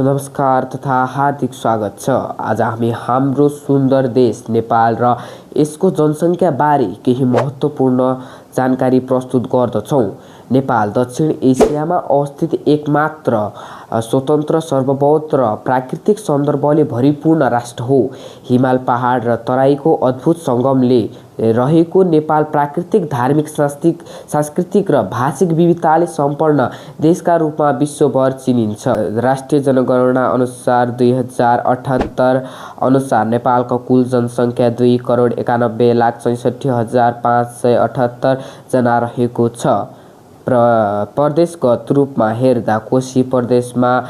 नमस्कार तथा हार्दिक स्वागत छ। आज हामी हाम्रो सुन्दर देश नेपाल र यसको जनसङ्ख्याबारे केही महत्त्वपूर्ण जानकारी प्रस्तुत गर्दछौँ। नेपाल दक्षिण एसियामा अवस्थित एकमात्र स्वतन्त्र सार्वभौम र प्राकृतिक सौन्दर्यले भरिपूर्ण राष्ट्र हो। हिमाल, पहाड र तराईको अद्भुत सङ्गमले रहेको नेपाल प्राकृतिक, धार्मिक, सांस्कृतिक र भाषिक विविधताले सम्पन्न देशका रूपमा विश्वभर चिनिन्छ। राष्ट्रिय जनगणना अनुसार 2078 अनुसार नेपालको कुल जनसङ्ख्या 2,91,64,578 जना रहेको छ। प्रदेशगत रूपमा हेर्दा कोशी प्रदेशमा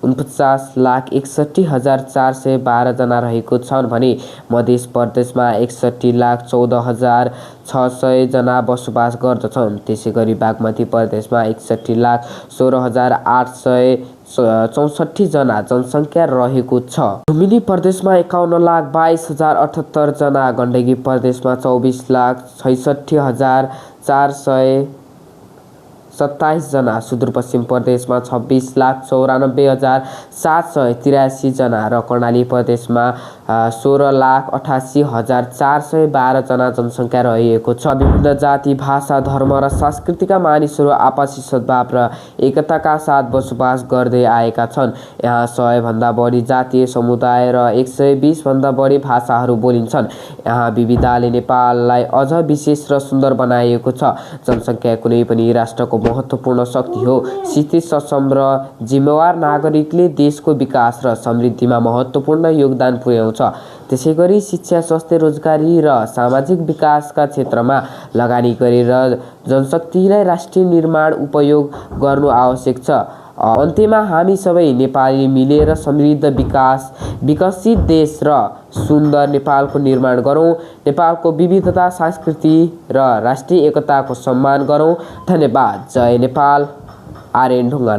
49,61,412 जना रहेको छन् भने मध्य प्रदेशमा 61,14,600 जना बसोबास गर्दछन्। त्यसैगरी बागमती प्रदेशमा 61,16,864 जना जनसङ्ख्या रहेको छ। लुम्बिनी प्रदेशमा 51,22,078 जना, गण्डकी प्रदेशमा 24,66,427 जना, सुदूरपश्चिम प्रदेशमा 26,94,783 जना र कर्णाली प्रदेशमा 16,88,412 जना जनसङ्ख्या रहेको छ। विभिन्न जाति, भाषा, धर्म र संस्कृतिका मानिसहरू आपसी सद्भाव र एकताका साथ बसोबास गर्दै आएका छन्। यहाँ 100 भन्दा बढी जातीय समुदाय र 120 भन्दा बढी भाषाहरू बोलिन्छन्। यहाँ विविधताले नेपाललाई अझ विशेष र सुन्दर बनाएको छ। जनसङ्ख्या कुनै पनि राष्ट्रको महत्त्वपूर्ण शक्ति हो। शिक्षित, सक्षम र जिम्मेवार नागरिकले देशको विकास र समृद्धिमा महत्त्वपूर्ण योगदान पुर्याउँछ। त्यसैगरी शिक्षा, स्वास्थ्य, रोजगारी र सामाजिक विकासका क्षेत्रमा लगानी गरेर जनशक्तिलाई राष्ट्रिय निर्माण उपयोग गर्नु आवश्यक छ। अन्त्यमा हामी सबै नेपाली मिलेर समृद्ध, विकसित देश र सुन्दर नेपालको निर्माण गरौँ। नेपालको विविधता, संस्कृति र राष्ट्रिय एकताको सम्मान गरौँ। धन्यवाद। जय नेपाल। आर्यन ढुङ्गाना।